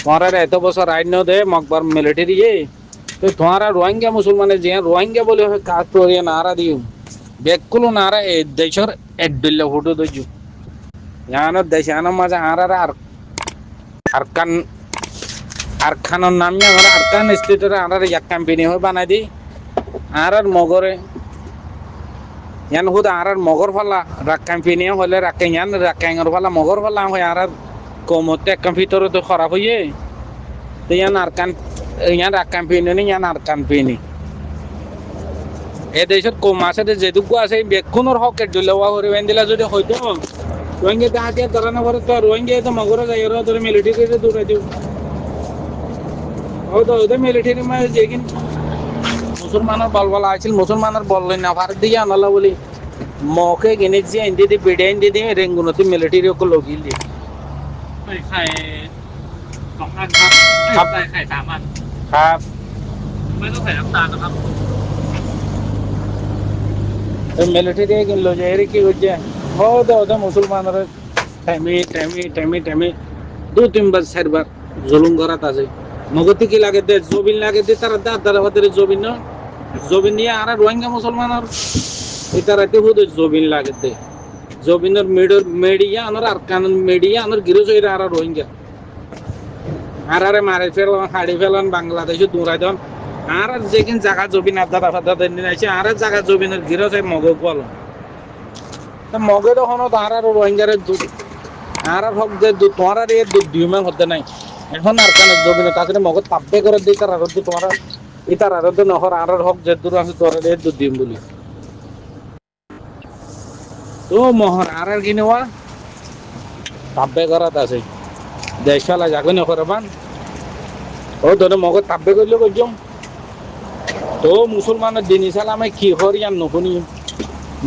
তোমার এত বছর আইন দে মকবর মিলিটারি তো তোমারা রোহিঙ্গা মুসলমানের যে রোহিঙ্গা বলে কাজ করিয়ে নারা দিও বেকুলো নারা এই দেশের এডুল্লা ফুটো দইজু ইয়ানোর দেশে আনার মাঝে আরারা আরকান আরখানোর নামে আমরা আরকান স্টেটের আরার এক কোম্পানি হয়ে বানাই দিই আর মগরে ইয়ান হুদ আর মগর ফালা রাক কোম্পানি হলে রাকে ইয়ান রাকাঙ্গর ফালা মগর ফালা হয় আর কমতে কম্পিউটার তো খারাপ হয়ে তো ইয়ান আরকান ইয়ান রাক কোম্পানি নেই ইয়ান আরকান কোম্পানি এই দেশের কম আছে যেটুকু আছে বেকুনোর হকের দিলেওয়া করে দিলা যদি হয়তো রোহিঙ্গা হাতিয়ার ধরা না পরে তো রোহিঙ্গা তো মগরে যাই ওরা তোর মিলিটারি দূরে দিও হয়তো ওদের মিলিটারি মানে যেদিন মুসলমানের বলবলা আছিল মুসলমানের বললেন না ভারত দিয়ে আনালা বলি মকে কিনে যে ইন্দি দি বিডে ইন্দি দি রেঙ্গুনতে মিলিটারি को লগিল দি ไข่2 อันครับครับใส่ไข่3 อันครับไม่ต้องใส่น้ำตาลนะครับ मिलिटारी किन लो जे रे की वजह हो तो मुसलमानर टाइमी 2-3 বার 4 বার জুলুম করা আছে মগতি কি লাগে দে জবিন লাগে দে তারা দাদার হাতে জবিন না জবিন নিয়ে আর রোহিঙ্গা মুসলমানের এটা রাতে হুদ জবিন লাগে দে জবিনের মিডিয়া আনার আরকান মিডিয়া আনার গিরজ হইরা আর রোহিঙ্গা আর মারে ফেলন হাড়ি ফেলন বাংলাদেশে দূরাই দেন আর যেদিন জায়গা জবিন আদার আদার দিন আছে আর জায়গা জবিনের গিরজ হয় মগ বল তা মগে তখন আর রোহিঙ্গার আর হক যে তোমার আর এই দুইমান হতে নাই এখন আর কানে জবিনে তাছাড়া মগ তাব্বে করে দিই তার আর তোমার ইতার আর নহর আর হক যে দূর আছে তোর এই দিম বলি তো মোহর আর কিনেওয়া তাব্বে করাত আছে দেশালা যাগনে করবান ও তোরে মগ তাব্বে করলে কইজম তো মুসলমানের দিন ইসালামে কি হরিয়ান নকুনি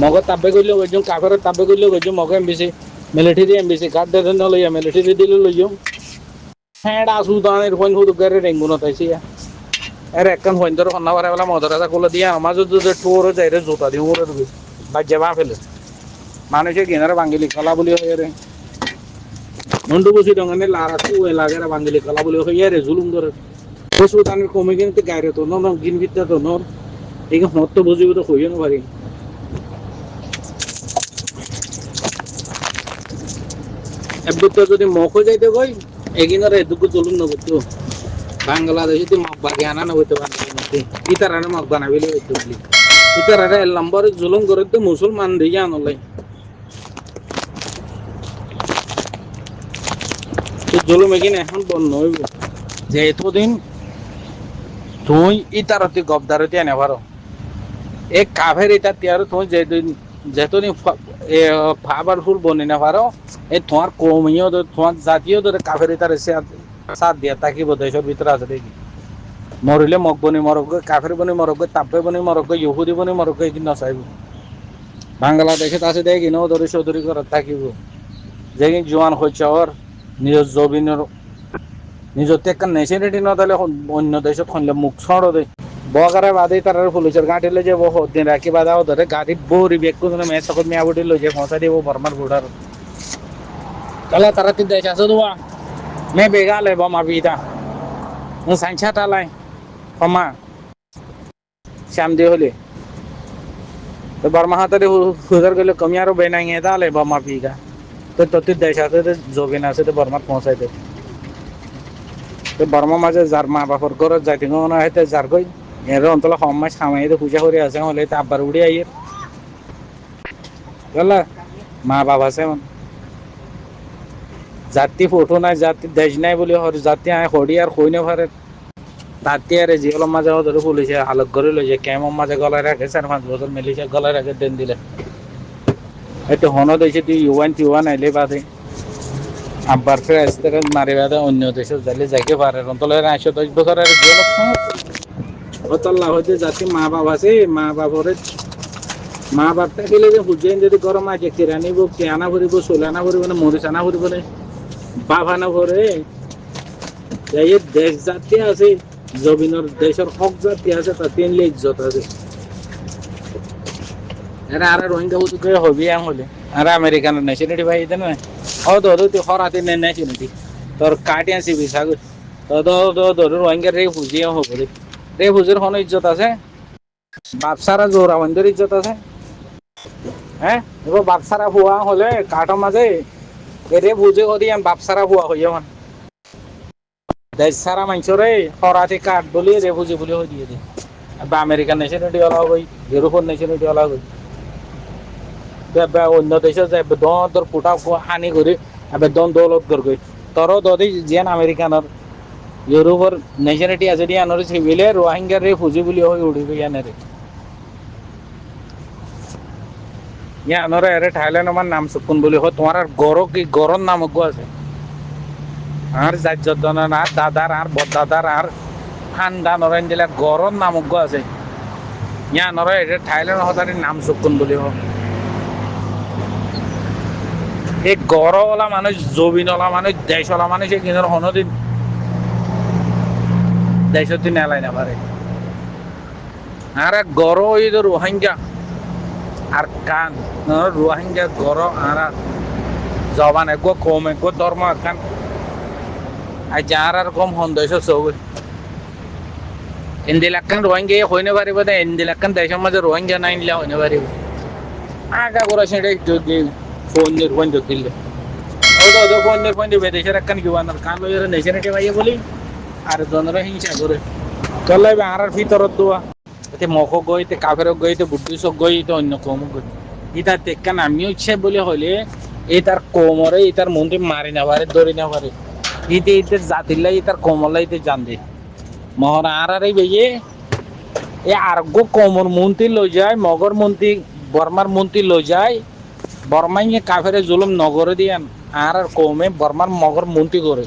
মগ তাব্বে করলে কইজম কাফের তাব্বে করলে কইজম মগ এমবিসি মিলিটারি এমবিসি কার্ড দে ন লইয়া মিলিটারি দিলে লইজম হেডা সুদানের কোন হুদ করে রেঙ্গুন তাইছি এর একখান হইন্দর কন্না পারে বলা মদরাজা কোলা দিয়া আমার যদি টোর যাইরে জোতা দিও ওরে বাজ্যা বা ফেলে মানুষে কিনারে বাঙ্গিলি কলা বলি হয়ে রে নন্ডু বসি ডঙ্গানে লারা তু লাগে রে বাঙ্গিলি কলা বলি হয়ে রে জুলুম ধরে বসু তানের কমে কিন্তু গাইরে তো ন গিন বিদ্যা তো নর এই হত তো বুঝিব তো কইও না পারি এবুত যদি মকো যাইতে কই এগিনার এদুকু জুলুম ন বুঝতো বাংলাদেশে তো মক বাগিয়ানা না হইতে পারে ইতারানে মক বানাবিলে হইতো বলি ইতারারে লম্বর জুলুম করে তো মুসলমান দিয়া নলাই জুলুম এগিন এখন বন্ধ হইব যে এতদিন তুই ইতারতি গবদারতি আনে পারো এ কাভের এটা তিয়ার তুই যেতদিন পাওয়ারফুল বনি না পারো এই তোমার কৌমিও তোমার জাতীয় ধরে কাভের ইতার সাথ দিয়া তাকিব দেশের ভিতরে আছে দেখি মরিলে মগ বনি মরক কাফের বনি মরক তাপে বনি মরক ইহুদি বনি মরক কি নচাইব বাংলাদেশে আছে দেখি ন ধরে চৌধুরী ঘর থাকিব যেদিন জোয়ান হচ্ছে ওর নিজ জবিনের নিজের টেকা নেশিনিটি নদালে অন্য দেশত খুনলে মুখ ছড়ো দেয় বগারে বাদে তার পুলিশের গাঁটিলে যে দিন রাখি বাদাও ধরে গাড়ি বৌরি বেগ করে মেয়ে সকল মেয়া বুটি লই যে পৌঁছা দিব বর্মার বুড়ার তাহলে তারা তিন দেশ আছে দোয়া মে বেগালে বমা বিটা সাইনছা টালাই ক্ষমা শ্যাম দিয়ে হলে তো বর্মা হাতে হুজার গেলে কমি আরো বেনাই তাহলে বমা পিগা তো তিন দেশ আছে জবিন আছে তো বর্মার পৌঁছাই দে তো বর্মা মাঝে যার মা বাপর ঘর যাইতে না হইতে যার কই এর অন্তল সময় সামাই পূজা করে আছে হলে তো আব্বার উড়ে আইয়ের গলা মা বাবা আছে জাতি ফটো নাই জাতি দেশ নাই বলে জাতি আয় হরি আর কই না পারে তাতে আর জিওল মাঝে ধরে পুলিশে হালত করে লইছে কেমন মাঝে গলায় রাখে 4-5 বছর মিলিছে গলায় রাখে দেন দিলে একটু হন দিয়েছে তুই ইউয়ান আইলে বাদে আব্বার ফের আসতে মারি বাদে অন্য দেশে যাইলে যাইতে পারে অন্তলে 10 বছর আর জিওল অতল্লা হইতে জাতি মা বাবা আছে মা বাপরে মা বাপটা গেলে যে বুঝেন যদি গরম আছে কিরানিব কেয়ানা ভরিব সোলানা ভরিব না মরিচ আনা ভরিব না বাপ আনা ভরে এই দেশ জাতি আছে জবিনের দেশের হক জাতি আছে তা তিনলে ইজ্জত আছে এরা আর রোহিঙ্গা বুঝ করে হবি আম হলে আর আমেরিকানের নেশনিটি ভাই দেন না ও তো তুই হরাতে নেশনিটি তোর কাটি আনছি ভিসা রোহিঙ্গা রেফিউজি হব রে রেফিউজির কোনো ইজ্জত আছে বাপ সারা জোরা বন্ধের ইজ্জত আছে হ্যাঁ এবার বাপ সারা হুয়া হলে কাঠের মাঝে এরে বুঝে করি আমি বাপ সারা হুয়া হইয়া মানে দেশ সারা মানুষরে হরাতে কাঠ বলি রেফিউজি বলে হয়ে দিয়ে দিই বা আমেরিকান ন্যাশনালিটি ওলা হই ইউরোপিয়ান ন্যাশনালিটি ওলা হই অন্য দেশে যায় দর ফুটা হানি করে এবার দৌলত করে তোর দদি যেন আমেরিকানের ইউরোপের ন্যাশনালিটি আছে দিয়ে আনার সিভিলে রোহিঙ্গার রেফিউজি বলে হয়ে উঠিবে ইয়ানারে ইয়া আনারে আরে থাইল্যান্ড আমার নাম সুকুন বলে হয় তোমার আর গড় কি গড়র নাম আছে আর জাজ্জদান আর দাদার আর বদাদার আর ঠান্ডা নরেন দিলে গড়র নাম আছে ইয়া নরে এটা থাইল্যান্ড হতার নাম সুকুন বলে হয় এই গড়ওয়ালা মানুষ জবিনওয়ালা মানুষ দেশওয়ালা মানুষ এই কিন্তু হনদিন দেশত দিন এলাই না পারে আর গড় ওই রোহিঙ্গা আর কান রোহিঙ্গা গড় আর জবান একগো কম একগো ধর্ম কান আর যার আর কম হন দেশ সব ইন্দিলাকান রোহিঙ্গা হইনে পারিব না ইন্দিলাকান দেশের মাঝে রোহিঙ্গা নাই নিলে হইনে পারিব আগা করে সেটা একটু ফোন ফোন দিলে ওদের ফোন দিবে দেশের একখান কি বানার কান লইয়ার নেশনারিটি ভাইয়া বলি আর জনরা হিংসা করে চলে আর ভিতরত দোয়া এতে মখ গই তে কাফের গই তে বুদ্ধিসক গই তে অন্য কম গই ইটা তেকান আমিও ইচ্ছে বলে হলে এই তার কোমরে এই তার মন্দির মারি না পারে ধরে না পারে ইতে ইতে জাতিল্লাই তার কোমলাই তে জান দে মহর আর এই বেয়ে এ আরগো কোমর মন্ত্রী লই যায় মগর মন্ত্রী বর্মার মন্ত্রী লই যায় বর্মাইয়ে কাফের জুলুম নগরে দিয়ান আর কমে বর্মার মগর মন্ত্রী করে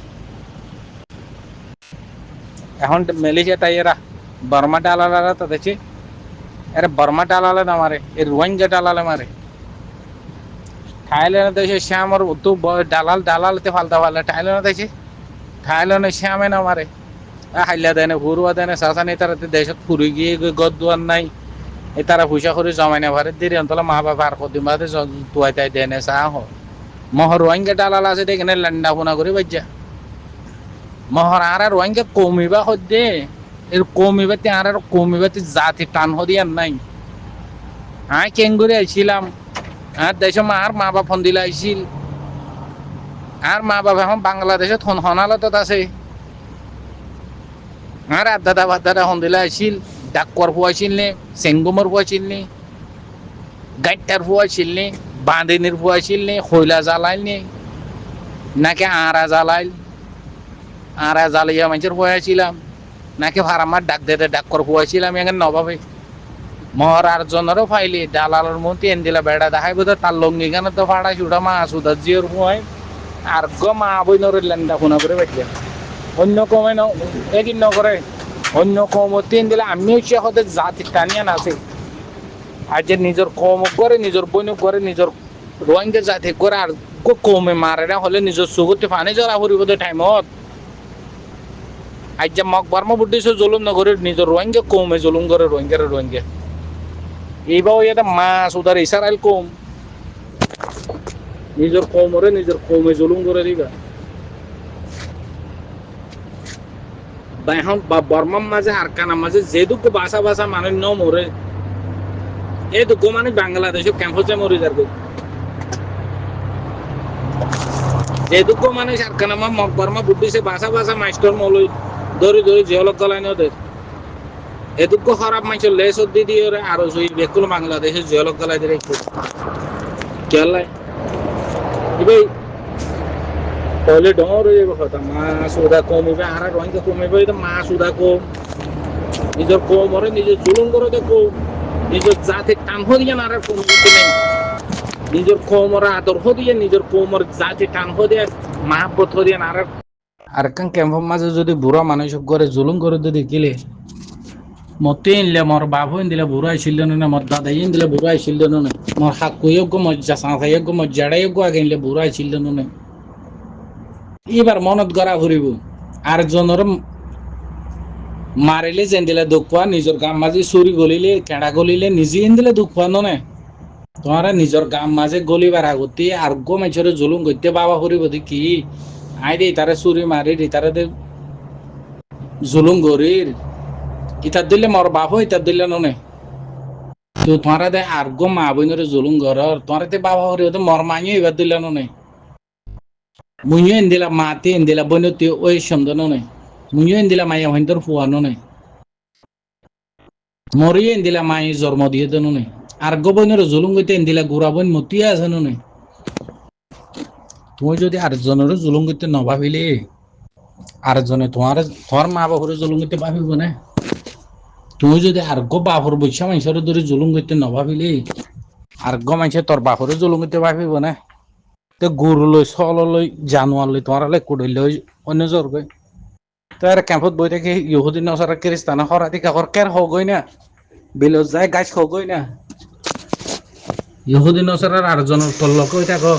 এখন মালয়েশিয়া তাইয়েরা বর্মা ডালালা তাদেরছে আরে বর্মা ডালালে না মারে এ রোহিঙ্গা ডালালে মারে থাইল্যান্ড দেশে শ্যামর তো দালালতে ফালতা ফালে থাইল্যান্ড দেশে থাইল্যান্ডে শ্যামে না মারে হাইলা দেয় না ঘুরুয়া দেয় না সাসানি তারা দেশত ফুরি গিয়ে গদ দুয়ার নাই এ তারা পয়সা করে জমাই না ভারে দেরি অন্তলা মা বাবা আর কদিন বাদে তুয়াই তাই দেয় না চাহ মহর রোহিঙ্গা ডালাল আছে দেখেন ল্যান্ডা ফোনা করে বাজ্যা মহর আর রোহিঙ্গা কমিবা হদ্দে এর কমিবাতে আর কমিবাতে জাতি টান হদিয়ার নাই কেঙ্গুরে আইছিলাম আর দেশে আর মা বাপ ফোন দিলে আইছিল আর মা বাবা এখন বাংলাদেশে হনালত আছে আর আদাদা বাদাদা ফোন দিলে আইছিল ডাক্কর ফুয়াইছিল নে সেঙ্গুমর ফুয়াইছিল নে গাইটার ফুয়াইছিল নে বাঁধিনির ফুয়াইছিল নে খৈলা জ্বালাইল নে নাকি আড়া জ্বালাইল আড়া জ্বালাইয়া মানুষের ফুয়াইছিলাম নাকি ভাড়ামার ডাক দিতে ডাক্কর ফুয়াইছিলাম এখানে নবাবে মহর আর জনেরও ফাইলি দালালের মধ্যে এন দিলা বেড়া দেখাই বোধ তার লঙ্গি গানে তো ফাড়া ছুটা মা সুদা জিওর ফুয়াই আর গো মা বই নরের ল্যান্ডা ফোনা করে বাজ্যা অন্য কমে ন একই নকরে অন্য কম তিন দিলে আমিও সে হতে জাতি টানিয়ান আছে আর যে নিজের কম করে নিজের বইন করে নিজের রোহিঙ্গা জাতি করে আর কমে মারে না হলে নিজের চুগুতে পানি জ্বলা ফুরিব টাইমত আজ যে মগ বর্ম বুদ্ধিছে জুলুম নগরে নিজের রোহিঙ্গা কমে জুলুম করে রোহিঙ্গা এইবার এটা মাছ উদার ইসারাইল কম নিজের কমরে নিজের কমে জুলুম করে দিবা এখন বর্মার মাঝে আর কানার মাঝে যে দুঃখ বাসা বাসা মানুষ ন মরে এই দুঃখ মানুষ বাংলাদেশে ক্যাম্পসে মরে যাবে যে দুঃখ মানুষ আর কানামা মগ বর্মা বুদ্ধিছে বাসা বাসা মাস্টার মলই ধরে ধরে জিয়লক গলায় নদের এ দুঃখ খারাপ মানুষের লেস দি দিয়ে আরো সই বেকুল বাংলাদেশে জিয়লক গলায় দিয়ে কেলাই এবার তাহলে ডর হয়ে যাবে কথা মাছ উদা কমিবে আর রোহিঙ্গা কমিবে মাছ উদা কম নিজের কমরে নিজের জুলুম করে দেখো নিজের জাতি টান হদিয়ে আর কমিতে নেই নিজের কমর আদর্শ দিয়ে নিজের কমর জাতি টান হদিয়ে মাহাব্বত হদিয়ে আর কান ক্যাম্পের মাঝে যদি বুড়া মানুষ করে জুলুম করে যদি কিলে মতে ইনলে মোর বাবু ইনদিলে বুড়া আইছিল না মোর দাদা ইনদিলে বুড়া আইছিল না মোর হাত কইয়োগ্য মজ্জা সাঁথাইয়োগ্য মজ্জাড়াইয়োগ্য আগে ইনলে বুড়া আইছিল না এবার মনত গড়া ফুরিব আর জনের মারিলে যেন দিলে দুঃখ পাওয়া নিজের গাম মাঝে চুরি গলিলে কেড়া গলিলে নিজে এন দিলে দুঃখ পাওয়া নে তোমারা নিজের গাম মাঝে গলিবার আগতে আর গো মানুষের জুলুম করতে বাবা ফুরিব কি আই দে তারা চুরি মারি দে তারা জুলুম গরির ইতার দিলে মর বাপ ইতার দিলে নে তো তোমারা দে আর গো মা বইনরে জুলুম গরর তোমারা তে বাবা হরে তো মর মাইয়ে এবার দিলে নে মুইও এন্দিলা মাতে এন্দিলা বইনতি ওই সন্দেহ নে মুইও এন্দিলা মাইয়া হইন্তর ফুয়ানো নে মরিয়ে এন্দিলা মাই জন্ম দিয়ে দেন নে আর গো বইনরে জুলুম গইতে এন্দিলা গুড়া বইন মতিয়া আছে নে তুমি যদি আরেকজনের জুলুম করতে ন ভাবিলে আরেকজনে তোমার মা বাপরে জুলুম করতে ভাবিব না তুমি যদি আর্ঘ বাপর বৈশা মানুষের ধরে জুলুম করতে ন ভাবিলে আর্ঘ মানুষে তোর বাপরে জুলুম করতে ভাবিব না তো গরু লই চল লই জানোয়ার লই তোমার লাই কুড়াই লই অন্য জ্বর গই তো আর ক্যাম্পত বই থাকি ইহুদিন নসারা খ্রিস্টান হরাতি কাকর কের হগই না বিলত যায় গাছ হগই না ইহুদিন নসারার আরেকজনের তল্ল কই থাকো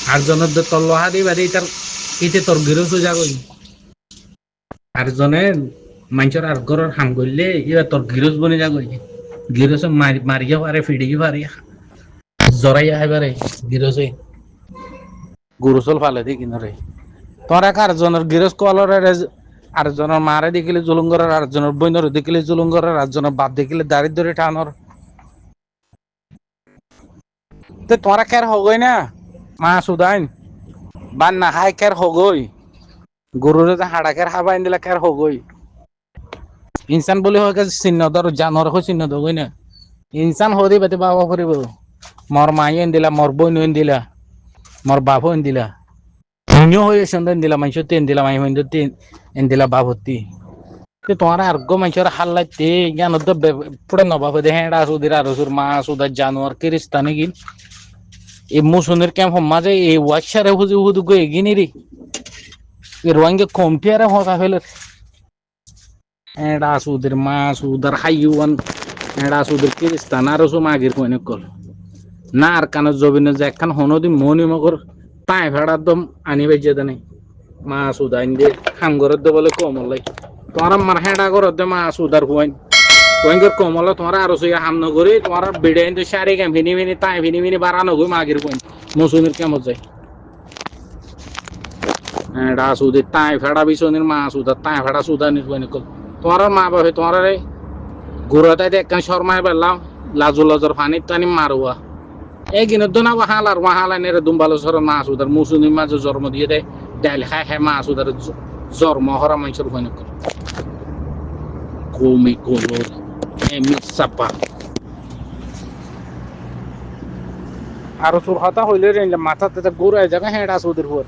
আরেকজনের তল্ল হাদি বাদি তার ইতে তোর গিরো সোজা কই আরেকজনে মানুষের আর ঘরের হাম করলে এবার তোর গিরস বনে যা কই গিরসে মারিয়া পারে ফিডিয়ে পারে জরাইয়া পারে গিরসে গুরুসল ফালে দি কিনরে তোর এক আরেকজনের গিরস কলরের আরেকজনের মারে দেখিলে জুলুম করার আরেকজনের বইনরে দেখিলে জুলুম করার আরেকজনের বাপ দেখিলে দাঁড়িয়ে ধরে টানর তো তোরা কের হগই না মা সুদাইন বান না হাই কের হগই গরুরে যে হাড়াকের হাবাইন দিলা কের হগই ইনসান বলে হয় চিহ্ন ধর জানোয়ার হয় চিহ্ন ধরবই না ইনসান হদি বাতে বাবা করিব মর মাই এন দিলা মর বই এন দিলা মর বাপ এন দিলা ধন্য হয়ে সন্ধান দিলা মানুষ তেন দিলা মাই হইন এন দিলা বাপতি তোমার আর গো মানুষের হাল্লাইতে জ্ঞান তো পুরো নবাব দে হেঁড়া সুদির আর সুর মা সুদার জানোয়ার কিরিস্তানে গিল এই মুসুনের ক্যাম্প মাঝে এই ওয়াশারে হুজু হুদু গো এগিনি রে এই রোয়াঙ্গে কমটিয়ারে হকা ফেলে এডা সুদের মা সুদার হাইওয়ান এডা সুদের কিরিস্তান আর সু মাগির কইনে কল না আর কান জবিনে যে একখান হনদি মনি মগর তাই ভেড়ার দম আনি বেজে দেনে মা সুদাইন দে খাম ঘরের দে বলে কমল তোমার মার হেঁড়া ঘরের দে মা সুদার হুয়াইন কইঙ্গর কমল তোমার আর সুইয়া হাম নগরি তোমার বিড়াইন তো সারি কেম ভিনি ভিনি তাই ভিনি ভিনি বাড়া নগই মাগির কইন মুসুনের কেমন যায় এডা সুদে তাই ভেড়া বিছনের মা সুদার তাই ভেড়া সুদানির কইনে কল তোমার মা বাপে তোমার গুড়াতে একখান শর্মায় বেলাম লাজু লাজর ফানির টানি মারুয়া এই কিনত না হালার হালা নেরে দুম্বালো সর মা সুদার মুসুনি মাঝে জন্ম দিয়ে দেয় ডাইল খাই খাই মা সুদার জন্ম হরা মানুষের কইনে কল কমি কলো এমি চাপা আর তোর হতা হইলে মাথাতে ঘুরাই যাবে হেঁড়া সুদের হুয়ার